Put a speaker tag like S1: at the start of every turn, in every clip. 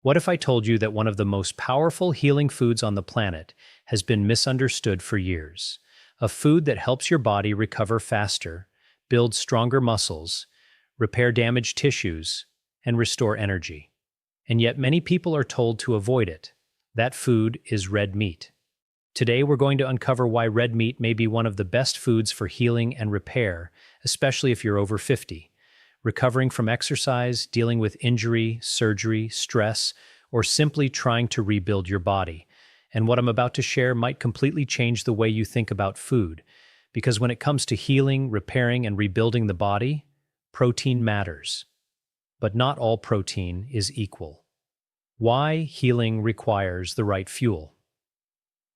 S1: What if I told you that one of the most powerful healing foods on the planet has been misunderstood for years? A food that helps your body recover faster, build stronger muscles, repair damaged tissues, and restore energy. And yet many people are told to avoid it. That food is red meat. Today we're going to uncover why red meat may be one of the best foods for healing and repair, especially if you're over 50. Recovering from exercise, dealing with injury, surgery, stress, or simply trying to rebuild your body. And what I'm about to share might completely change the way you think about food, because when it comes to healing, repairing, and rebuilding the body, protein matters. But not all protein is equal. Why healing requires the right fuel.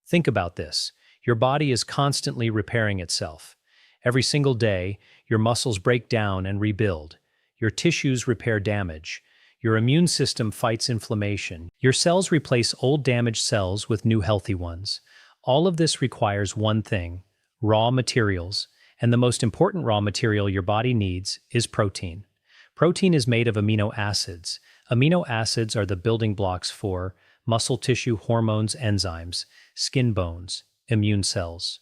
S1: Think about this. Your body is constantly repairing itself. Every single day, your muscles break down and rebuild. Your tissues repair damage. Your immune system fights inflammation. Your cells replace old damaged cells with new healthy ones. All of this requires one thing: raw materials. And the most important raw material your body needs is protein. Protein is made of amino acids. Amino acids are the building blocks for muscle tissue, hormones, enzymes, skin, bones, immune cells.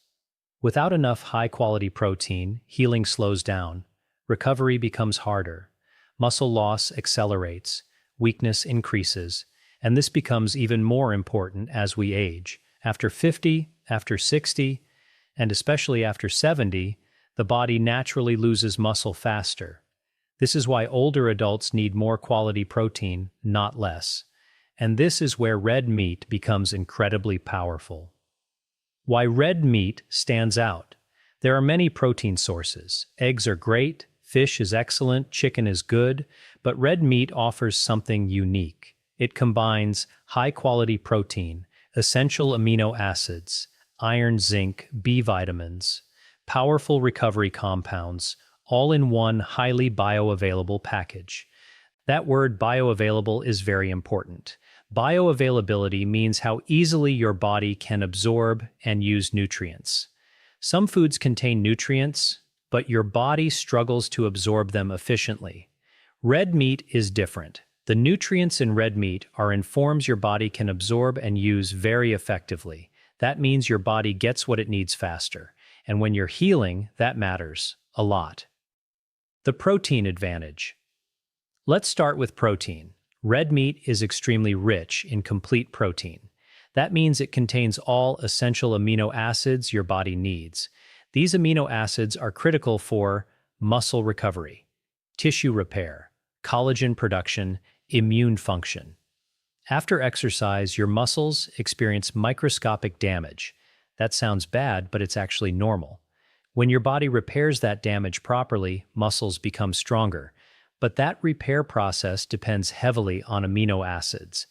S1: Without enough high-quality protein, healing slows down. Recovery becomes harder. Muscle loss accelerates. Weakness increases. And this becomes even more important as we age. After 50, after 60, and especially after 70, the body naturally loses muscle faster. This is why older adults need more quality protein, not less. And this is where red meat becomes incredibly powerful. Why red meat stands out. There are many protein sources. Eggs are great, fish is excellent, chicken is good, but red meat offers something unique. It combines high-quality protein, essential amino acids, iron, zinc, B vitamins, powerful recovery compounds, all in one highly bioavailable package. That word bioavailable is very important. Bioavailability means how easily your body can absorb and use nutrients. Some foods contain nutrients, but your body struggles to absorb them efficiently. Red meat is different. The nutrients in red meat are in forms your body can absorb and use very effectively. That means your body gets what it needs faster. And when you're healing, that matters a lot. The protein advantage. Let's start with protein. Red meat is extremely rich in complete protein. That means it contains all essential amino acids your body needs. These amino acids are critical for muscle recovery, tissue repair, collagen production, immune function. After exercise, your muscles experience microscopic damage. That sounds bad, but it's actually normal. When your body repairs that damage properly, muscles become stronger. But that repair process depends heavily on amino acids.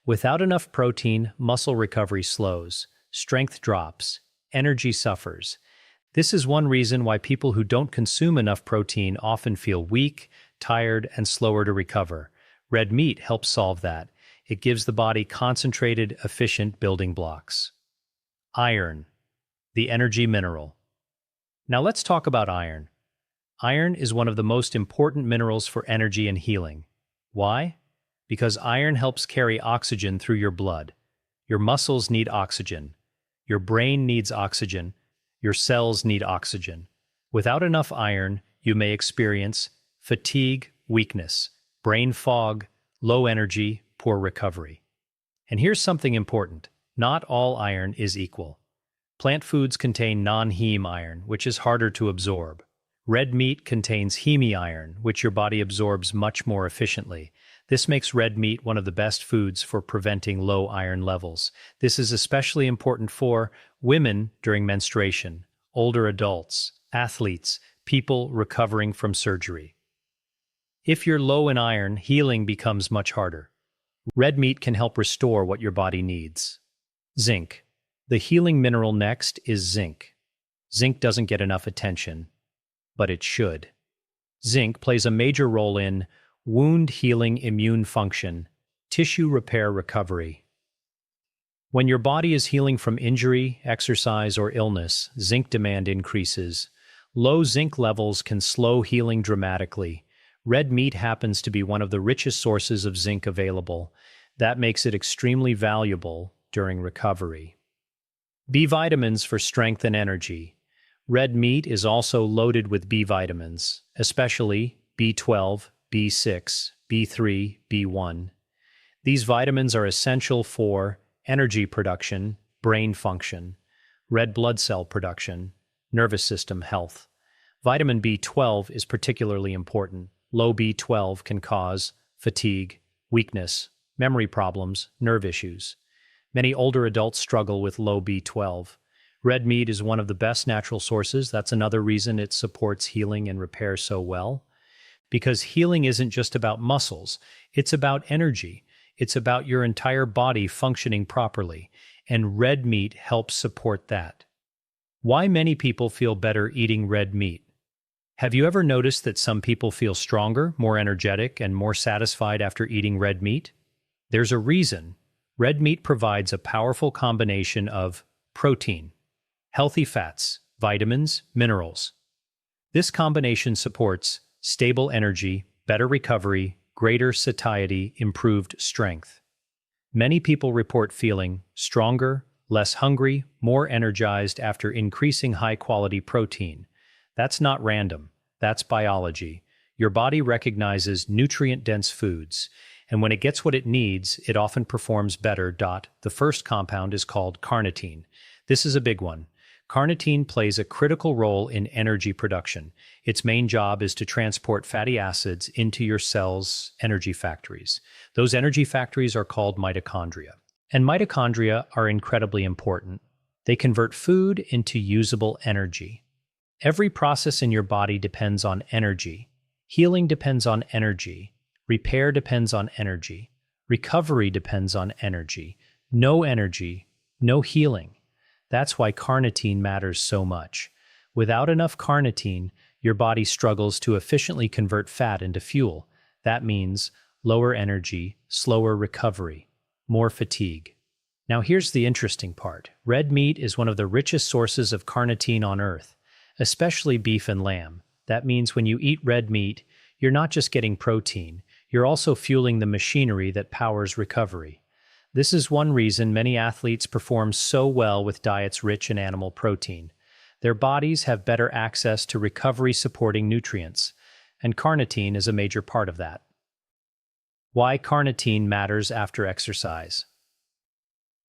S1: Without enough protein, muscle recovery slows, strength drops, energy suffers. This is one reason why people who don't consume enough protein often feel weak, tired, and slower to recover. Red meat helps solve that. It gives the body concentrated, efficient building blocks. Iron, the energy mineral. Now let's talk about iron. Iron is one of the most important minerals for energy and healing. Why? Because iron helps carry oxygen through your blood. Your muscles need oxygen. Your brain needs oxygen. Your cells need oxygen. Without enough iron, you may experience fatigue, weakness, brain fog, low energy, poor recovery. And here's something important. Not all iron is equal. Plant foods contain non-heme iron, which is harder to absorb. Red meat contains heme iron, which your body absorbs much more efficiently. This makes red meat one of the best foods for preventing low iron levels. This is especially important for women during menstruation, older adults, athletes, people recovering from surgery. If you're low in iron, healing becomes much harder. Red meat can help restore what your body needs. Zinc. The healing mineral next is zinc. Zinc doesn't get enough attention, but it should. Zinc plays a major role in wound healing, immune function, tissue repair, recovery. When your body is healing from injury, exercise, or illness, zinc demand increases. Low zinc levels can slow healing dramatically. Red meat happens to be one of the richest sources of zinc available. That makes it extremely valuable during recovery. B vitamins for strength and energy. Red meat is also loaded with B vitamins, especially B12, B6, B3, B1. These vitamins are essential for energy production, brain function, red blood cell production, nervous system health. Vitamin B12 is particularly important. Low B12 can cause fatigue, weakness, memory problems, nerve issues. Many older adults struggle with low B12. Red meat is one of the best natural sources. That's another reason it supports healing and repair so well. Because healing isn't just about muscles, it's about energy. It's about your entire body functioning properly, and red meat helps support that. Why many people feel better eating red meat? Have you ever noticed that some people feel stronger, more energetic, and more satisfied after eating red meat? There's a reason. Red meat provides a powerful combination of protein, healthy fats, vitamins, minerals. This combination supports stable energy, better recovery, greater satiety, improved strength. Many people report feeling stronger, less hungry, more energized after increasing high-quality protein. That's not random. That's biology. Your body recognizes nutrient-dense foods, and when it gets what it needs, it often performs better. The first compound is called carnitine. This is a big one. Carnitine plays a critical role in energy production. Its main job is to transport fatty acids into your cells' energy factories. Those energy factories are called mitochondria. And mitochondria are incredibly important. They convert food into usable energy. Every process in your body depends on energy. Healing depends on energy. Repair depends on energy. Recovery depends on energy. No energy, no healing. That's why carnitine matters so much. Without enough carnitine, your body struggles to efficiently convert fat into fuel. That means lower energy, slower recovery, more fatigue. Now here's the interesting part. Red meat is one of the richest sources of carnitine on Earth, especially beef and lamb. That means when you eat red meat, you're not just getting protein, you're also fueling the machinery that powers recovery. This is one reason many athletes perform so well with diets rich in animal protein. Their bodies have better access to recovery-supporting nutrients, and carnitine is a major part of that. Why carnitine matters after exercise.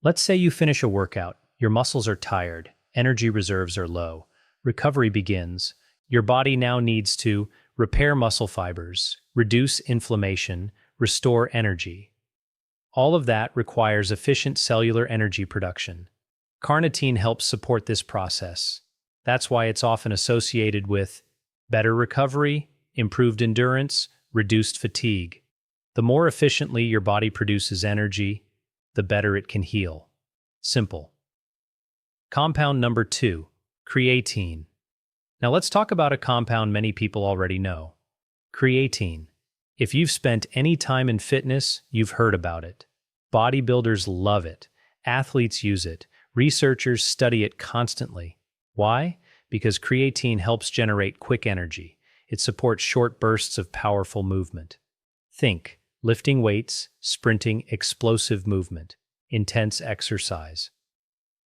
S1: Let's say you finish a workout, your muscles are tired, energy reserves are low, recovery begins. Your body now needs to repair muscle fibers, reduce inflammation, restore energy. All of that requires efficient cellular energy production. Carnitine helps support this process. That's why it's often associated with better recovery, improved endurance, reduced fatigue. The more efficiently your body produces energy, the better it can heal. Simple. Compound number 2, creatine. Now let's talk about a compound many people already know. Creatine. If you've spent any time in fitness, you've heard about it. Bodybuilders love it. Athletes use it. Researchers study it constantly. Why? Because creatine helps generate quick energy. It supports short bursts of powerful movement. Think lifting weights, sprinting, explosive movement, intense exercise.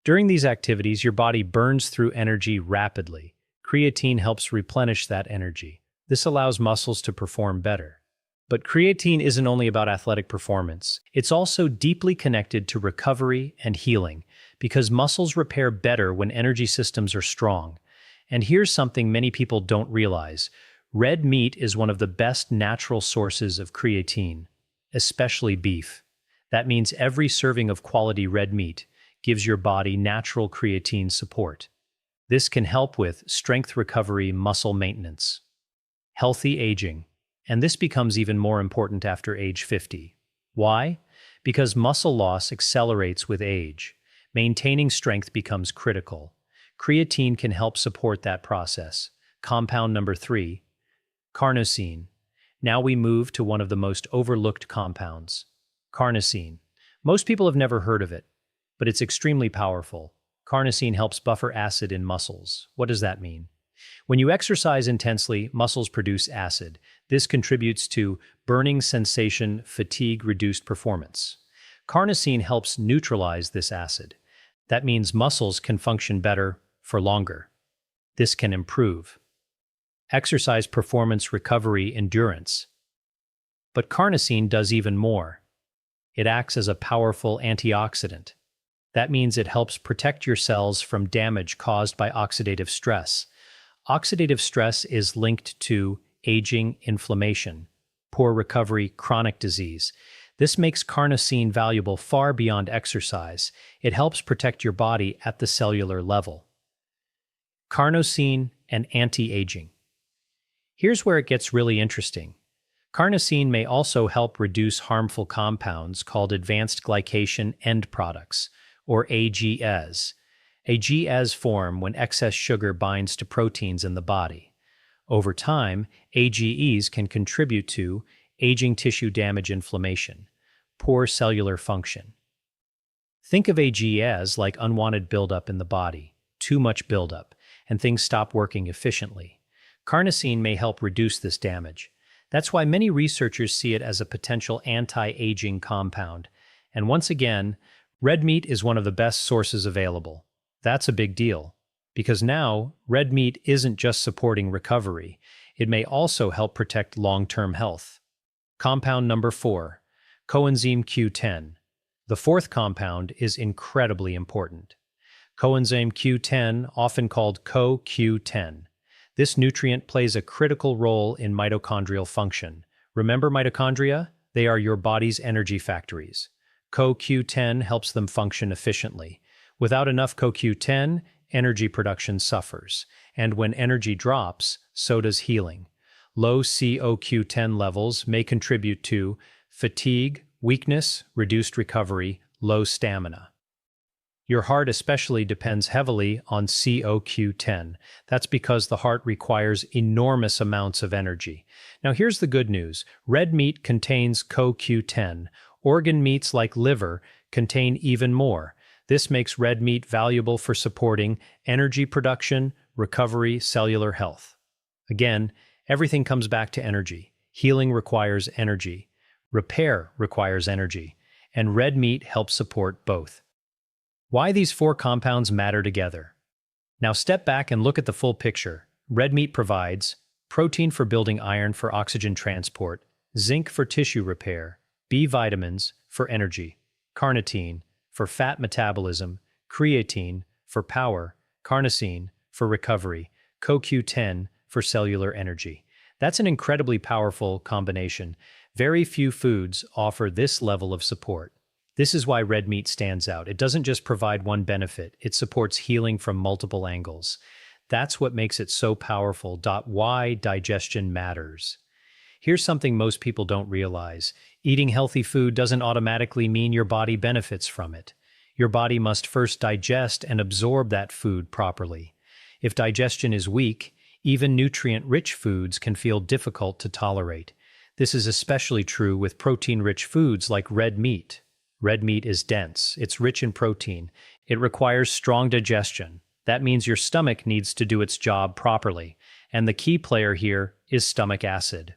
S1: During these activities, your body burns through energy rapidly. Creatine helps replenish that energy. This allows muscles to perform better. But creatine isn't only about athletic performance. It's also deeply connected to recovery and healing, because muscles repair better when energy systems are strong. And here's something many people don't realize. Red meat is one of the best natural sources of creatine, especially beef. That means every serving of quality red meat gives your body natural creatine support. This can help with strength recovery, muscle maintenance, healthy aging. And this becomes even more important after age 50. Why? Because muscle loss accelerates with age. Maintaining strength becomes critical. Creatine can help support that process. Compound number 3, carnosine. Now we move to one of the most overlooked compounds, carnosine. Most people have never heard of it, but it's extremely powerful. Carnosine helps buffer acid in muscles. What does that mean? When you exercise intensely, muscles produce acid. This contributes to burning sensation, fatigue, reduced performance. Carnosine helps neutralize this acid. That means muscles can function better for longer. This can improve exercise performance, recovery, endurance. But carnosine does even more. It acts as a powerful antioxidant. That means it helps protect your cells from damage caused by oxidative stress. Oxidative stress is linked to aging, inflammation, poor recovery, chronic disease. This makes carnosine valuable far beyond exercise. It helps protect your body at the cellular level. Carnosine and anti-aging. Here's where it gets really interesting. Carnosine may also help reduce harmful compounds called advanced glycation end products, or AGEs. AGEs form when excess sugar binds to proteins in the body. Over time, AGEs can contribute to aging, tissue damage, inflammation, poor cellular function. Think of AGEs like unwanted buildup in the body, too much buildup, and things stop working efficiently. Carnosine may help reduce this damage. That's why many researchers see it as a potential anti-aging compound. And once again, red meat is one of the best sources available. That's a big deal, because now red meat isn't just supporting recovery, it may also help protect long-term health. Compound number 4, coenzyme Q10. The fourth compound is incredibly important. Coenzyme Q10, often called CoQ10. This nutrient plays a critical role in mitochondrial function. Remember mitochondria? They are your body's energy factories. CoQ10 helps them function efficiently. Without enough CoQ10, energy production suffers. And when energy drops, so does healing. Low CoQ10 levels may contribute to fatigue, weakness, reduced recovery, low stamina. Your heart especially depends heavily on CoQ10. That's because the heart requires enormous amounts of energy. Now here's the good news. Red meat contains CoQ10. Organ meats like liver contain even more. This makes red meat valuable for supporting energy production, recovery, cellular health. Again, everything comes back to energy. Healing requires energy. Repair requires energy. And red meat helps support both. Why these 4 compounds matter together. Now step back and look at the full picture. Red meat provides protein for building iron for oxygen transport, zinc for tissue repair, B vitamins for energy, carnitine for fat metabolism, creatine for power, carnosine for recovery, CoQ10 for cellular energy. That's an incredibly powerful combination. Very few foods offer this level of support. This is why red meat stands out. It doesn't just provide one benefit, it supports healing from multiple angles. That's what makes it so powerful. Why digestion matters. Here's something most people don't realize. Eating healthy food doesn't automatically mean your body benefits from it. Your body must first digest and absorb that food properly. If digestion is weak, even nutrient-rich foods can feel difficult to tolerate. This is especially true with protein-rich foods like red meat. Red meat is dense, it's rich in protein, it requires strong digestion. That means your stomach needs to do its job properly, and the key player here is stomach acid.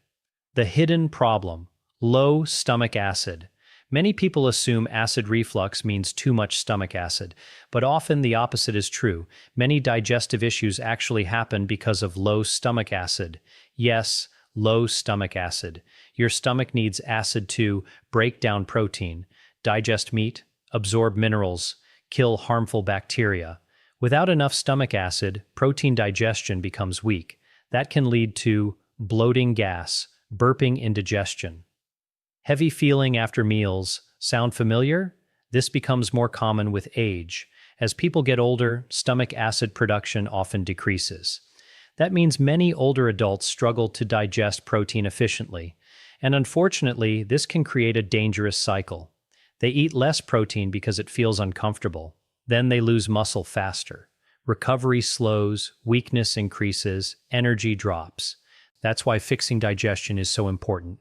S1: The hidden problem: low stomach acid. Many people assume acid reflux means too much stomach acid, but often the opposite is true. Many digestive issues actually happen because of low stomach acid. Yes, low stomach acid. Your stomach needs acid to break down protein, digest meat, absorb minerals, kill harmful bacteria. Without enough stomach acid, protein digestion becomes weak. That can lead to bloating, gas, burping, indigestion. Heavy feeling after meals. Sound familiar? This becomes more common with age. As people get older, stomach acid production often decreases. That means many older adults struggle to digest protein efficiently. And unfortunately, this can create a dangerous cycle. They eat less protein because it feels uncomfortable. Then they lose muscle faster. Recovery slows, weakness increases, energy drops. That's why fixing digestion is so important.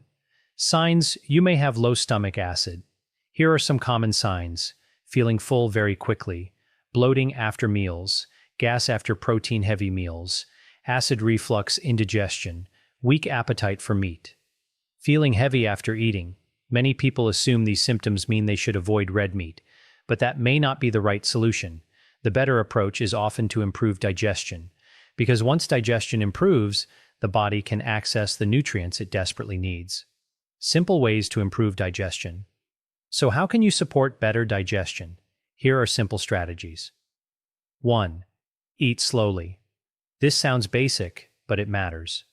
S1: Signs: you may have low stomach acid. Here are some common signs: feeling full very quickly, bloating after meals, gas after protein-heavy meals, acid reflux, indigestion, weak appetite for meat, feeling heavy after eating, Many people assume these symptoms mean they should avoid red meat, but that may not be the right solution. The better approach is often to improve digestion, because once digestion improves, the body can access the nutrients it desperately needs. Simple ways to improve digestion. So how can you support better digestion? Here are simple strategies. 1. Eat slowly. This sounds basic, but it matters.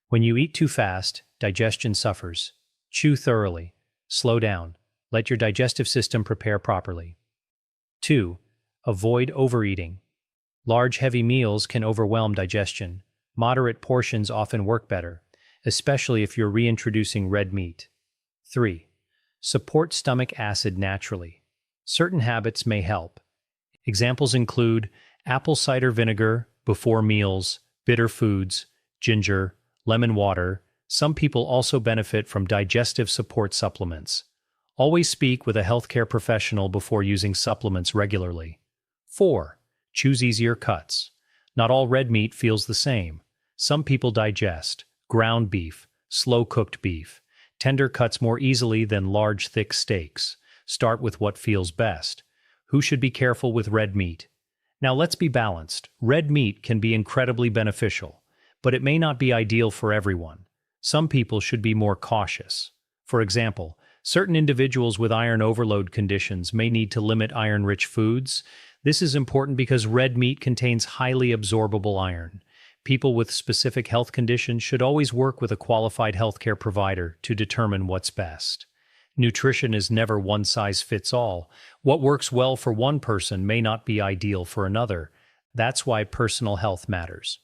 S1: When you eat too fast, digestion suffers. Chew thoroughly. Slow down. Let your digestive system prepare properly. 2. Avoid overeating. Large, heavy meals can overwhelm digestion. Moderate portions often work better, especially if you're reintroducing red meat. 3. Support stomach acid naturally. Certain habits may help. Examples include apple cider vinegar before meals, bitter foods, ginger, lemon water. Some people also benefit from digestive support supplements. Always speak with a healthcare professional before using supplements regularly. 4. Choose easier cuts. Not all red meat feels the same. Some people digest ground beef, slow-cooked beef, tender cuts more easily than large, thick steaks. Start with what feels best. Who should be careful with red meat? Now let's be balanced. Red meat can be incredibly beneficial, but it may not be ideal for everyone. Some people should be more cautious. For example, certain individuals with iron overload conditions may need to limit iron-rich foods. This is important because red meat contains highly absorbable iron. People with specific health conditions should always work with a qualified healthcare provider to determine what's best. Nutrition is never one size fits all. What works well for one person may not be ideal for another. That's why personal health matters.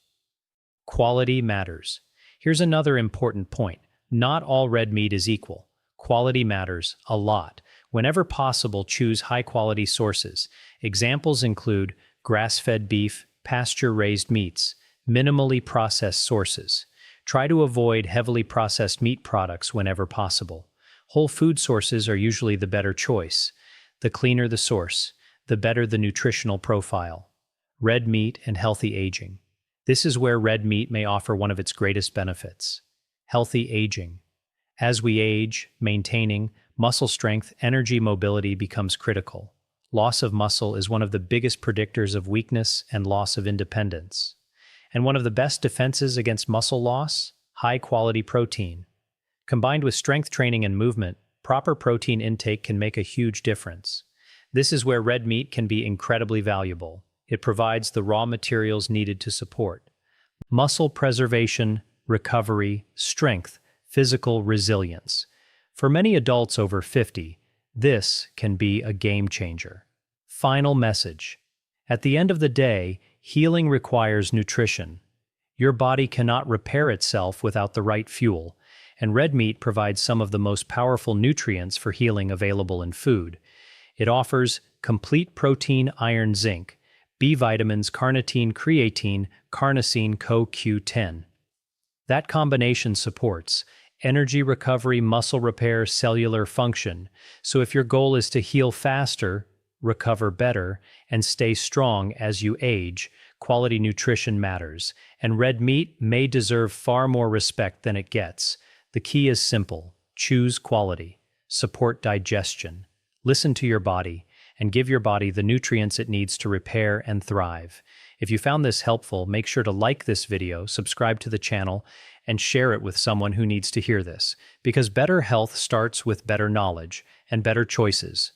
S1: Quality matters. Here's another important point. Not all red meat is equal. Quality matters a lot. Whenever possible, choose high-quality sources. Examples include grass-fed beef, pasture-raised meats, minimally processed sources. Try to avoid heavily processed meat products whenever possible. Whole food sources are usually the better choice. The cleaner the source, the better the nutritional profile. Red meat and healthy aging. This is where red meat may offer one of its greatest benefits. Healthy aging. As we age, maintaining muscle strength, energy mobility becomes critical. Loss of muscle is one of the biggest predictors of weakness and loss of independence. And one of the best defenses against muscle loss? High-quality protein. Combined with strength training and movement, proper protein intake can make a huge difference. This is where red meat can be incredibly valuable. It provides the raw materials needed to support muscle preservation, recovery, strength, physical resilience. For many adults over 50, this can be a game changer. Final message. At the end of the day, healing requires nutrition. Your body cannot repair itself without the right fuel, and red meat provides some of the most powerful nutrients for healing available in food. It offers complete protein, iron, zinc, B vitamins, carnitine, creatine, carnosine, CoQ10. That combination supports energy recovery, muscle repair, cellular function. So if your goal is to heal faster, recover better, and stay strong as you age, quality nutrition matters. And red meat may deserve far more respect than it gets. The key is simple. Choose quality. Support digestion. Listen to your body, and give your body the nutrients it needs to repair and thrive. If you found this helpful, make sure to like this video, subscribe to the channel, and share it with someone who needs to hear this, because better health starts with better knowledge and better choices.